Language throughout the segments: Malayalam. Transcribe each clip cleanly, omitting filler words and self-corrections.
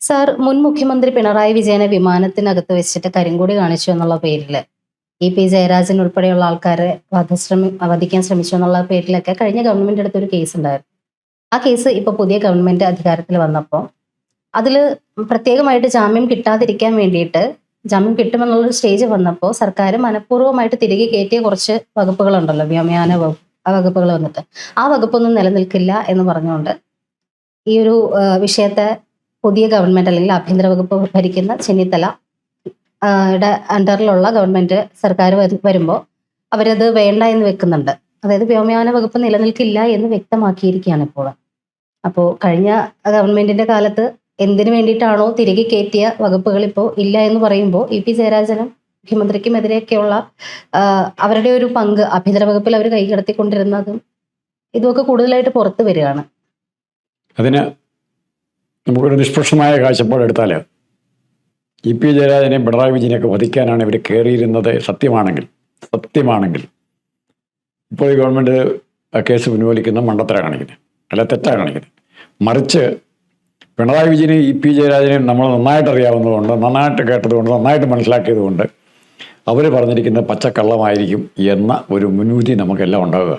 സാർ, മുൻ മുഖ്യമന്ത്രി പിണറായി വിജയനെ വിമാനത്തിനകത്ത് വെച്ചിട്ട് കരിങ്കൊടി കാണിച്ചു എന്നുള്ള പേരിൽ പി ജയരാജൻ ഉൾപ്പെടെയുള്ള ആൾക്കാരെ വധിക്കാൻ ശ്രമിച്ചു എന്നുള്ള പേരിലൊക്കെ കഴിഞ്ഞ ഗവൺമെന്റ് എടുത്ത ഒരു കേസ് ഉണ്ടായിരുന്നു. ആ കേസ് ഇപ്പൊ പുതിയ ഗവൺമെന്റ് അധികാരത്തിൽ വന്നപ്പോൾ അതിൽ പ്രത്യേകമായിട്ട് ജാമ്യം കിട്ടാതിരിക്കാൻ വേണ്ടിയിട്ട് ജാമ്യം കിട്ടുമെന്നുള്ളൊരു സ്റ്റേജ് വന്നപ്പോൾ സർക്കാർ മനഃപൂർവ്വമായിട്ട് തിരികെ കയറ്റിയ കുറച്ച് വകുപ്പുകളുണ്ടല്ലോ, വ്യോമയാന വകുപ്പ്. ആ വകുപ്പുകൾ വന്നിട്ട് ആ വകുപ്പൊന്നും നിലനിൽക്കില്ല എന്ന് പറഞ്ഞുകൊണ്ട് ഈ ഒരു വിഷയത്തെ പുതിയ ഗവൺമെന്റ് അല്ലെങ്കിൽ ആഭ്യന്തര വകുപ്പ് ഭരിക്കുന്ന ചെന്നിത്തല അണ്ടറിലുള്ള ഗവൺമെന്റ് സർക്കാർ വരുമ്പോൾ അവരത് വേണ്ട എന്ന് വെക്കുന്നുണ്ട്. അതായത് വ്യോമയാന വകുപ്പ് നിലനിൽക്കില്ല എന്ന് വ്യക്തമാക്കിയിരിക്കുകയാണ് ഇപ്പോൾ. അപ്പോൾ കഴിഞ്ഞ ഗവൺമെന്റിന്റെ കാലത്ത് എന്തിനു വേണ്ടിയിട്ടാണോ തിരികെ കയറ്റിയ വകുപ്പുകൾ ഇപ്പോൾ ഇല്ല എന്ന് പറയുമ്പോൾ പി ജയരാജനും മുഖ്യമന്ത്രിക്കുമെതിരെയൊക്കെയുള്ള അവരുടെ ഒരു പങ്ക് ആഭ്യന്തര വകുപ്പിൽ അവർ കൈകടത്തിക്കൊണ്ടിരുന്നതും ഇതുമൊക്കെ കൂടുതലായിട്ട് പുറത്തു വരികയാണ്. അതിന് നമുക്കൊരു നിഷ്പക്ഷമായ കാഴ്ചപ്പാടെടുത്താൽ പി ജയരാജനെയും പിണറായി വിജയനെയൊക്കെ വധിക്കാനാണ് ഇവർ കയറിയിരുന്നത് സത്യമാണെങ്കിൽ ഇപ്പോൾ ഈ ഗവൺമെൻറ് കേസ് പിൻവലിക്കുന്ന മണ്ടത്തര കാണിക്കുന്നത്, അല്ല തെറ്റാ കാണിക്കുന്നത്. മറിച്ച് പിണറായി വിജയനെയും പി ജയരാജനെയും നമ്മൾ നന്നായിട്ട് അറിയാവുന്നതുകൊണ്ട്, നന്നായിട്ട് കേട്ടതുകൊണ്ട്, നന്നായിട്ട് മനസ്സിലാക്കിയതുകൊണ്ട് അവർ പറഞ്ഞിരിക്കുന്നത് പച്ചക്കള്ളമായിരിക്കും എന്ന ഒരു മുൻവിധി നമുക്കെല്ലാം ഉണ്ടാവുക.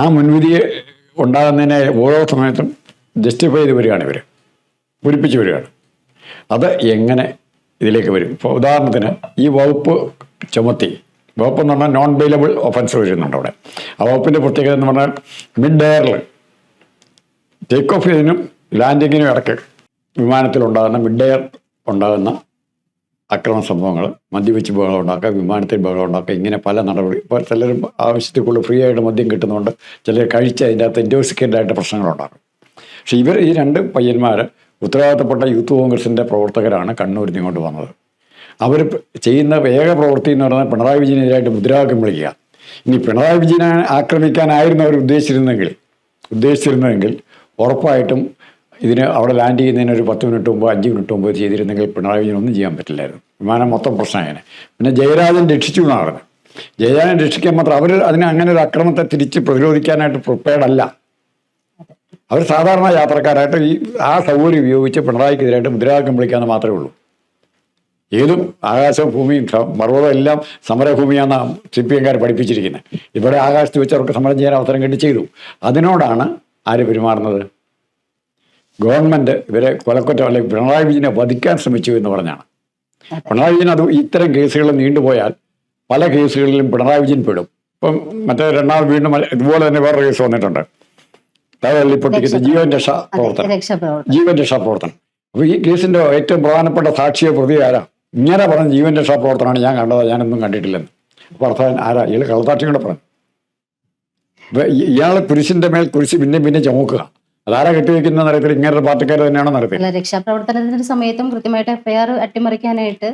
ആ മുൻവിധി ഉണ്ടാകുന്നതിനെ ഓരോ സമയത്തും ജസ്റ്റിഫൈ ചെയ്ത് വരികയാണ്, ഇവർ പൂരിപ്പിച്ച് വരികയാണ്. അത് എങ്ങനെ ഇതിലേക്ക് വരും? ഇപ്പോൾ ഉദാഹരണത്തിന് ഈ വകുപ്പ് ചുമത്തി, വകുപ്പ് എന്ന് പറഞ്ഞാൽ നോൺ ബെയിലബിൾ ഒഫൻസ് വരുന്നുണ്ട് അവിടെ. ആ വകുപ്പിൻ്റെ പ്രത്യേകത എന്ന് പറഞ്ഞാൽ മിഡ് എയറിൽ ടേക്ക് ഓഫ് ചെയ്തതിനും ലാൻഡിങ്ങിനും ഇടയ്ക്ക് വിമാനത്തിലുണ്ടാകുന്ന മിഡ് എയർ ഉണ്ടാകുന്ന അക്രമ സംഭവങ്ങൾ, മദ്യപിച്ച് ബഹളം ഉണ്ടാക്കുക, വിമാനത്തിൽ ബഹളം ഉണ്ടാക്കുക, ഇങ്ങനെ പല നടപടി. ഇപ്പോൾ ചിലരും ആവശ്യത്തിൽ കൂടുതൽ ഫ്രീ ആയിട്ട് മദ്യം കിട്ടുന്നതുകൊണ്ട് ചിലർ കഴിച്ച് അതിൻ്റെ അകത്ത് ഇൻറ്റോക്സിക്കേറ്റഡ് ആയിട്ട് പ്രശ്നങ്ങളുണ്ടാകും. പക്ഷേ ഈ രണ്ട് പയ്യന്മാർ ഉത്തരവാദിത്തപ്പെട്ട യൂത്ത് കോൺഗ്രസിൻ്റെ പ്രവർത്തകരാണ് കണ്ണൂരിൽ ഇങ്ങോട്ട് വന്നത്. അവർ ചെയ്യുന്ന ഏക പ്രവൃത്തി എന്ന് പറഞ്ഞാൽ പിണറായി വിജയനെതിരായിട്ട് മുദ്രാവാക്യം വിളിക്കുക. ഇനി പിണറായി വിജയനെ ആക്രമിക്കാനായിരുന്നു അവർ ഉദ്ദേശിച്ചിരുന്നതെങ്കിൽ ഉറപ്പായിട്ടും ഇതിന് അവിടെ ലാൻഡ് ചെയ്യുന്നതിന് ഒരു 10 മിനിറ്റ് മുമ്പ് 5 മിനിറ്റ് മുമ്പ് ചെയ്തിരുന്നെങ്കിൽ പിണറായി വിജയൻ ഒന്നും ചെയ്യാൻ പറ്റില്ലായിരുന്നു. വിമാനം മൊത്തം പ്രശ്നമായേനെ. പിന്നെ ജയരാജൻ രക്ഷിച്ചു എന്നാണ് പറഞ്ഞത്. ജയരാജൻ രക്ഷിക്കാൻ മാത്രം അവർ അങ്ങനെ ഒരു അക്രമത്തെ തിരിച്ച് പ്രതിരോധിക്കാനായിട്ട് പ്രിപ്പയർഡ് അല്ല. അവർ സാധാരണ യാത്രക്കാരായിട്ട് ആ സൗകര്യം ഉപയോഗിച്ച് പിണറായിക്കെതിരായിട്ട് മുദ്രാവാക്യം വിളിക്കാമെന്ന് മാത്രമേ ഉള്ളൂ. ഏതും ആകാശവും ഭൂമിയും പർവ്വതം എല്ലാം സമരഭൂമിയാണെന്ന് CPM-കാർ പഠിപ്പിച്ചിരിക്കുന്നത്. ഇവിടെ ആകാശത്ത് വെച്ച് അവർക്ക് സമരം ചെയ്യാൻ അവസരം കിട്ടി ചെയ്തു. അതിനോടാണ് ആര് പെരുമാറുന്നത്? ഗവൺമെൻറ് ഇവരെ കൊലക്കുറ്റം അല്ലെങ്കിൽ പിണറായി വിജയനെ വധിക്കാൻ ശ്രമിച്ചു എന്ന് പറഞ്ഞാണ്. പിണറായി വിജയൻ അത് ഇത്തരം കേസുകൾ നീണ്ടുപോയാൽ പല കേസുകളിലും പിണറായി വിജയൻ പെടും. ഇപ്പം മറ്റേ രണ്ടാമത് വീണ്ടും ഇതുപോലെ തന്നെ വേറൊരു കേസ് വന്നിട്ടുണ്ട്. പൊട്ടിക്കുന്ന ജീവൻ രക്ഷാപ്രവർത്തനം. അപ്പോൾ ഈ കേസിൻ്റെ ഏറ്റവും പ്രധാനപ്പെട്ട സാക്ഷിയെ പ്രതി ആരാ? ഇങ്ങനെ പറഞ്ഞ ജീവൻ രക്ഷാപ്രവർത്തനമാണ് ഞാൻ കണ്ടത്, ഞാനൊന്നും കണ്ടിട്ടില്ലെന്ന്. അപ്പോൾ അർത്ഥം ആരാ? ഇയാൾ കള്ളസാക്ഷിയും കൂടെ പറഞ്ഞു. അപ്പോൾ ഇയാൾ കുരിശിൻ്റെ മേൽ കുരിശ് പിന്നെ ചുമക്കുക. അതാരാ കെട്ടിവെക്കുന്ന തരത്തിൽ ഇങ്ങനെ പാർട്ടിക്കാർ തന്നെയാണോ നടത്തുന്നത്? രക്ഷാപ്രവർത്തനത്തിന്റെ സമയത്തും കൃത്യമായിട്ട് FIR അട്ടിമറിക്കാനായിട്ട്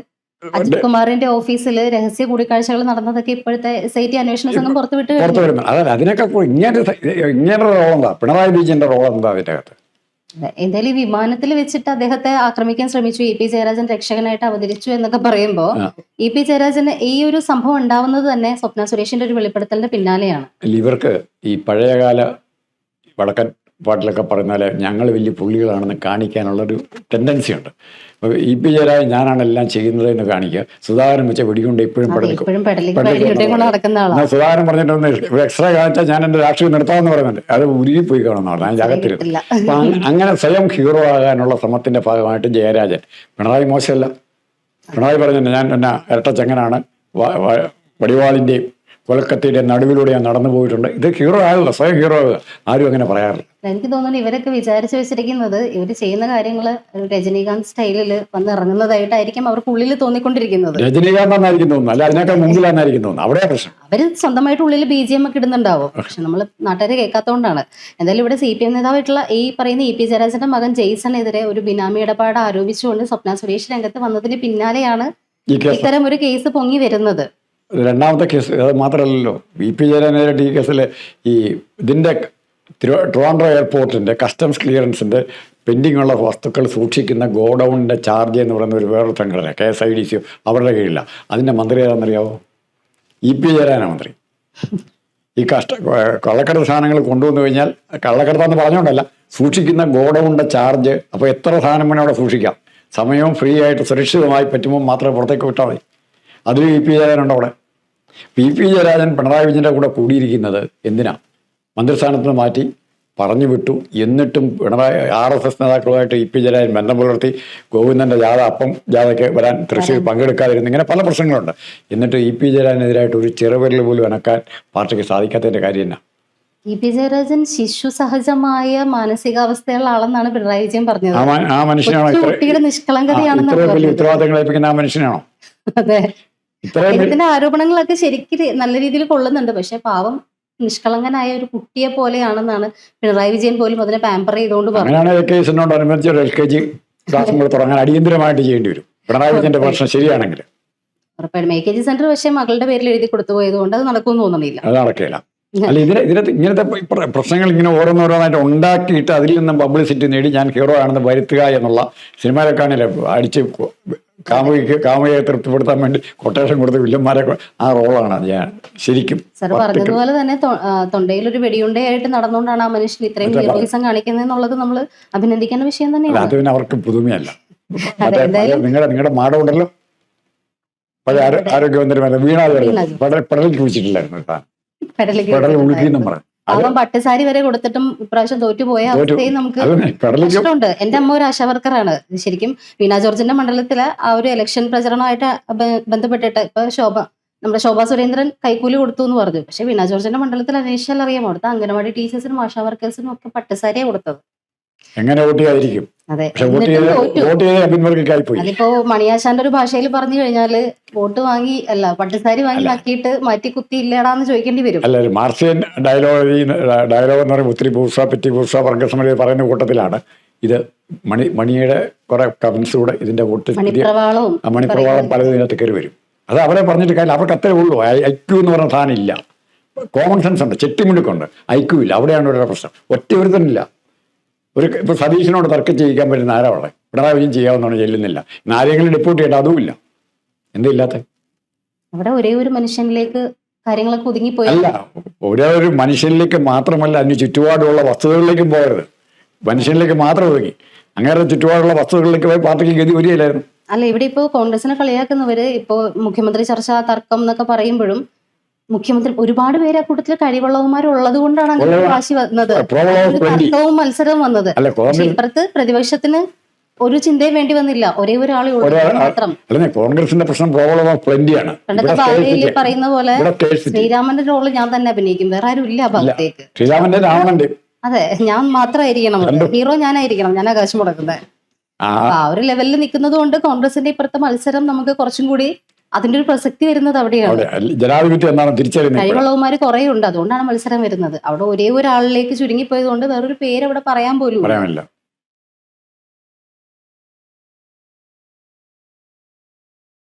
അജിത് കുമാറിന്റെ ഓഫീസിൽ രഹസ്യ കൂടിക്കാഴ്ചകൾ നടന്നതൊക്കെ ഇപ്പോഴത്തെ SIT അന്വേഷണ സംഘം പുറത്തുവിട്ട് വരുന്നത്. അതായത് അതിനൊക്കെ ഇങ്ങനെ റോൾ എന്താ? പിണറായി വിജയന്റെ റോൾ എന്താ അതിൻ്റെ അകത്ത്? എന്തായാലും ഈ വിമാനത്തിൽ വെച്ചിട്ട് അദ്ദേഹത്തെ ആക്രമിക്കാൻ ശ്രമിച്ചു, പി ജയരാജൻ രക്ഷകനായിട്ട് അവതരിച്ചു എന്നൊക്കെ പറയുമ്പോൾ പി ജയരാജന് ഈ ഒരു സംഭവം ഉണ്ടാവുന്നത് തന്നെ സ്വപ്ന സുരേഷിന്റെ ഒരു വെളിപ്പെടുത്തലിന്റെ പിന്നാലെയാണ്. ഇവർക്ക് ഈ പഴയകാല വടക്കൻ പാട്ടിലൊക്കെ പറഞ്ഞാൽ ഞങ്ങൾ വലിയ പുള്ളികളാണെന്ന് കാണിക്കാനുള്ളൊരു ടെൻഡൻസി ഉണ്ട്. അപ്പോൾ പി ജയരാജൻ ഞാനാണ് എല്ലാം ചെയ്യുന്നത് എന്ന് കാണിക്കുക. സുധാകരൻ വെച്ച വെടികൊണ്ട് ഇപ്പോഴും സുധാകരൻ പറഞ്ഞിട്ടൊന്ന് എക്സ്ട്രാ കാണിച്ചാൽ ഞാൻ എൻ്റെ രാഷ്ട്രീയം നിർത്താമെന്ന് പറയുന്നുണ്ട്. അത് ഉരുകി പോയി കാണുമെന്ന് പറഞ്ഞു, അതിൻ്റെ അകത്തിരുന്നു. അപ്പം അങ്ങനെ സ്വയം ഹീറോ ആകാനുള്ള ശ്രമത്തിൻ്റെ ഭാഗമായിട്ട് ജയരാജൻ, പിണറായി മോശമല്ല, പിണറായി പറഞ്ഞിട്ടുണ്ട് ഞാൻ പിന്നെ ഇരട്ടച്ചങ്ങനാണ്, വടിവാളിൻ്റെയും കൊലക്കത്തിയുടെ നടുവിലൂടെ ഞാൻ നടന്നു പോയിട്ടുണ്ട്. ഇത് ഹീറോ ആയല്ലോ, സ്വയം ഹീറോ ആകുക. ആരും അങ്ങനെ പറയാറില്ല. എനിക്ക് തോന്നുന്നു ഇവരൊക്കെ വിചാരിച്ചു വെച്ചിരിക്കുന്നത് ഇവർ ചെയ്യുന്ന കാര്യങ്ങൾ രജനീകാന്ത് സ്റ്റൈലിൽ വന്ന് ഇറങ്ങുന്നതായിട്ടായിരിക്കും അവർക്ക് ഉള്ളിൽ തോന്നിക്കൊണ്ടിരിക്കുന്നത്. രജനീകാന്ത് എന്നായിരിക്കും തോന്നുന്നു, അല്ല അതിനൊക്കെ മുമ്പിലാന്നായിരിക്കും തോന്നുന്നു. അവിടെ പ്രശ്നം അവര് സ്വന്തമായിട്ട് ഉള്ളിൽ BGM ഒക്കെ ഇടുന്നുണ്ടാവും. പക്ഷെ നമ്മൾ നാട്ടുകാരെ കേൾക്കാത്തതുകൊണ്ടാണ്. എന്തായാലും ഇവിടെ CPM നേതാവായിട്ടുള്ള ഈ പറയുന്ന പി ജയരാജന്റെ മകൻ ജെയ്സണെതിരെ ഒരു ബിനാമി ഇടപാട് ആരോപിച്ചുകൊണ്ട് സ്വപ്ന സുരേഷ് രംഗത്ത് വന്നതിന് പിന്നാലെയാണ് ഇത്തരം ഒരു കേസ് പൊങ്ങി വരുന്നത്. രണ്ടാമത്തെ കേസ് അത് മാത്രമല്ലല്ലോ, പി ജയരാജനെതിരായിട്ട് ഈ കേസിൽ ഇതിൻ്റെ ട്രിവാൻഡ്രം എയർപോർട്ടിൻ്റെ കസ്റ്റംസ് ക്ലിയറൻസിൻ്റെ പെൻഡിങ് ഉള്ള വസ്തുക്കൾ സൂക്ഷിക്കുന്ന ഗോഡൗണിൻ്റെ ചാർജ് എന്ന് പറയുന്ന ഒരു വേറൊരു സംഘടന KSIDC അവരുടെ കീഴിലാണ്. അതിൻ്റെ മന്ത്രി ഏതാണെന്നറിയാവോ? പി ജയരാജനാണ് മന്ത്രി. ഈ കള്ളക്കടത്ത് സാധനങ്ങൾ കൊണ്ടുവന്നു കഴിഞ്ഞാൽ കള്ളക്കടത്താന്ന് പറഞ്ഞുകൊണ്ടല്ല, സൂക്ഷിക്കുന്ന ഗോഡൗണിൻ്റെ ചാർജ്, അപ്പോൾ എത്ര സാധനം വേണം അവിടെ സൂക്ഷിക്കാം, സമയവും ഫ്രീ ആയിട്ട് സുരക്ഷിതമായി പറ്റുമ്പോൾ മാത്രമേ പുറത്തേക്ക് വിട്ടാൽ മതി. അതിൽ ഇ പി ജയരാജനുണ്ട് അവിടെ. ഇ പി ജയരാജൻ പിണറായി വിജയൻ്റെ കൂടെ കൂടിയിരിക്കുന്നത് എന്തിനാ? മന്ത്രിസ്ഥാനത്ത് നിന്ന് മാറ്റി പറഞ്ഞു വിട്ടു. എന്നിട്ടും പിണറായി RSS നേതാക്കളുമായിട്ട് ഇ പി ജയരാജൻ ബന്ധം പുലർത്തി. ഗോവിന്ദൻ്റെ ജാഥ ജാഥയ്ക്ക് വരാൻ തൃശ്ശൂർ പങ്കെടുക്കാതിരുന്നു. ഇങ്ങനെ പല പ്രശ്നങ്ങളുണ്ട്. എന്നിട്ട് ഇ പി ജയരാജനെതിരായിട്ട് ഒരു ചെറുവിരൽ പോലും അനക്കാൻ പാർട്ടിക്ക് സാധിക്കാത്തതിൻ്റെ കാര്യം എന്നാ? ഇ പി ജയരാജൻ ശിശു സഹജമായ മാനസികാവസ്ഥയുള്ള ആളെന്നാണ് പിണറായി വിജയൻ പറഞ്ഞത്. ആ മനുഷ്യനാണോ കുട്ടിയുടെ നിഷ്കളങ്കതയാണെന്ന് ഇത്രയും വലിയ ഉത്തരവാദിത്തങ്ങൾ ഏൽപ്പിക്കുന്ന ആ മനുഷ്യനാണോ? അതെ, ഇത്രയും അദ്ദേഹത്തിന്റെ ആരോപണങ്ങളൊക്കെ ശരിക്കും നല്ല രീതിയിൽ കൊള്ളുന്നുണ്ട്. പക്ഷെ പാവം നിഷ്കളങ്കനായ ഒരു കുട്ടിയെ പോലെയാണെന്നാണ് പിണറായി വിജയൻ പോലും അതിനെ പാമ്പർ ചെയ്തുകൊണ്ട് പറഞ്ഞത്. അങ്ങനെയാണ് കേസിനോടനുബന്ധിച്ച് ഒരു LKG ക്ലാസും കൂടെ തുടങ്ങാൻ അടിയന്തരമായിട്ട് ചെയ്യേണ്ടി വരും, പിണറായി വിജയന്റെ പ്രശ്നം ശരിയാണെങ്കിൽ. ഉറപ്പായിട്ടും AKG സെന്റർ പക്ഷേ മകളുടെ പേരിൽ എഴുതി കൊടുത്തു പോയതുകൊണ്ട് അത് നടക്കുമെന്ന് തോന്നുന്നില്ല. അത് നടക്കില്ല. അല്ല, ഇതിനകത്ത് ഇങ്ങനത്തെ പ്രശ്നങ്ങൾ ഇങ്ങനെ ഓരോന്നോരോന്നായിട്ട് ഉണ്ടാക്കിയിട്ട് അതിൽ നിന്നും പബ്ലിസിറ്റി നേടി ഞാൻ ഹീറോ ആണെന്ന് വരുത്തുക എന്നുള്ള സിനിമയിലൊക്കെ അടിച്ച് കാമുകയെ തൃപ്തിപ്പെടുത്താൻ വേണ്ടി കൊട്ടേഷൻ കൊടുത്ത് വില്ലന്മാരെ ആ റോളാണ് ഞാൻ ശരിക്കും. സാർ പറഞ്ഞതുപോലെ തന്നെ തൊണ്ടയിൽ ഒരു വെടിയുണ്ടയായിട്ട് നടന്നുകൊണ്ടാണ് ആ മനുഷ്യൻ ഇത്രയും ഹീറോയിസം കാണിക്കുന്നത് എന്നുള്ളത് നമ്മൾ അഭിനന്ദിക്കേണ്ട വിഷയം തന്നെയാണ്. അത് പിന്നെ അവർക്ക് പുതുമയല്ല. നിങ്ങളുടെ മാഡം ഉണ്ടല്ലോ, പഴയ ആരോഗ്യമന്ത്രി വീണ പെടലിൽ കുഴിച്ചിട്ടില്ലായിരുന്നു. പെടൽ ഒഴുകിയെന്നും പറഞ്ഞു. അവൻ പട്ടുസാരി വരെ കൊടുത്തിട്ടും ഇപ്രാവശ്യം തോറ്റുപോയ അവസ്ഥയും നമുക്ക് കഷ്ടമുണ്ട്. എന്റെ അമ്മ ഒരു ആശാവർക്കറാണ്. ശരിക്കും വീണ ജോർജിന്റെ മണ്ഡലത്തിലെ ആ ഒരു ഇലക്ഷൻ പ്രചരണമായിട്ട് ബന്ധപ്പെട്ടിട്ട് ഇപ്പൊ നമ്മുടെ ശോഭാ സുരേന്ദ്രൻ കൈക്കൂലി കൊടുത്തു എന്ന് പറഞ്ഞു. പക്ഷെ വീണ ജോർജിന്റെ മണ്ഡലത്തിൽ അന്വേഷിച്ചാൽ അറിയാമോ, അവിടുത്തെ അംഗനവാടി ടീച്ചേഴ്സിനും ആശാ വർക്കേഴ്സിനും ഒക്കെ പട്ടുസാരിയാണ് കൊടുത്തത്. എങ്ങനെ വോട്ട് ചെയ്യാതിരിക്കും? അതെ, അതിപ്പോ മണിയാശാന്റെ ഒരു ഭാഷയിൽ പറഞ്ഞു കഴിഞ്ഞാല് വോട്ട് വാങ്ങി അല്ല പട്ടുസാരി വാങ്ങി നക്കിയിട്ട് മാറ്റി കുത്തി ഇല്ലടാന്ന് ചോദിക്കേണ്ടി വരും. അല്ല, ഒരു മാർസിയൻ ഡയലോഗ് എന്ന് പറയുമ്പോൾ ഒത്തിരി ബൂർഷ പെറ്റി ബൂർഷ വർഗസമിതി പറയുന്ന കൂട്ടത്തിലാണ് ഇത്. മണിയുടെ കുറെ കമന്റ്സ് കൂടെ ഇതിന്റെ വോട്ട് മണിപ്രവാളം പലതും ഇതിനകത്ത് കയറി വരും. അത് അവരെ പറഞ്ഞിട്ട് കാര്യം, അവർക്ക് അത്രേ ഉള്ളൂ. IQ എന്ന് പറഞ്ഞ സാധനം ഇല്ല. കോമൺ സെൻസ് ഉണ്ട്, ചെട്ടിമിടുക്കുണ്ട്, IQ ഇല്ല. അവിടെയാണ് ഒരു പ്രശ്നം. ഒറ്റ ഒരുത്തനില്ല. ഇപ്പൊ സതീശനോട് തർക്കം ചെയ്യിക്കാൻ പറ്റുന്ന ആരാ ഉള്ളത്? പിണറായി വിജയൻ ചെയ്യാവുന്നതാണ്, ചെല്ലുന്നില്ല. ആരെങ്കിലും റിപ്പോർട്ട് ചെയ്യേണ്ട അതുമില്ല. എന്തില്ലാത്ത അവിടെ ഒരേ ഒരു മനുഷ്യനിലേക്ക് കാര്യങ്ങളൊക്കെ ഒതുങ്ങിപ്പോയി. അല്ല, ഒരേ ഒരു മനുഷ്യനിലേക്ക് മാത്രമല്ല, അതിന് ചുറ്റുപാടുള്ള വസ്തുതകളിലേക്കും പോകരുത്. മനുഷ്യനിലേക്ക് മാത്രം ഒതുങ്ങി. അങ്ങനെ ചുറ്റുപാടുള്ള വസ്തുതകളിലേക്ക് പോയി പാർട്ടിക്ക് ഗതി വരികയില്ലായിരുന്നു. അല്ല, ഇവിടെ ഇപ്പോ കോൺഗ്രസിനെ കളിയാക്കുന്നവര് ഇപ്പോ മുഖ്യമന്ത്രി ചർച്ച തർക്കം എന്നൊക്കെ പറയുമ്പോഴും മുഖ്യമന്ത്രി ഒരുപാട് പേര് ആ കൂട്ടത്തിൽ കഴിവുള്ളവന്മാരുള്ളത് കൊണ്ടാണ് അങ്ങനെ വാശി വന്നത്, തർക്കവും മത്സരവും വന്നത്. ഇപ്പുറത്ത് പ്രതിപക്ഷത്തിന് ഒരു ചിന്തയും വേണ്ടി വന്നില്ല, ഒരേ ഒരാളെ മാത്രം. കോൺഗ്രസിന്റെ പ്രശ്നം പണ്ടത്തെ ബാലയിൽ പറയുന്ന പോലെ ശ്രീരാമന്റെ റോള് ഞാൻ തന്നെ അഭിനയിക്കും, വേറെ ആരും ഇല്ല ആ ഭാഗത്തേക്ക്. അതെ, ഞാൻ മാത്രമായിരിക്കണം ഹീറോ, ഞാനായിരിക്കണം, ഞാൻ ആകാശം മുടക്കുന്നത്. ആ ഒരു ലെവലിൽ നിൽക്കുന്നത് കൊണ്ട് കോൺഗ്രസിന്റെ ഇപ്പുറത്തെ മത്സരം നമുക്ക് കുറച്ചും കൂടി അതിന്റെ ഒരു പ്രസക്തി വരുന്നത് അവിടെയാണ്. കഴിവുള്ളവന്മാര് കുറെ ഉണ്ട്, അതുകൊണ്ടാണ് മത്സരം വരുന്നത്. അവിടെ ഒരേ ഒരാളിലേക്ക് ചുരുങ്ങിപ്പോയത് കൊണ്ട് വേറൊരു പേര് അവിടെ പറയാൻ പോലും.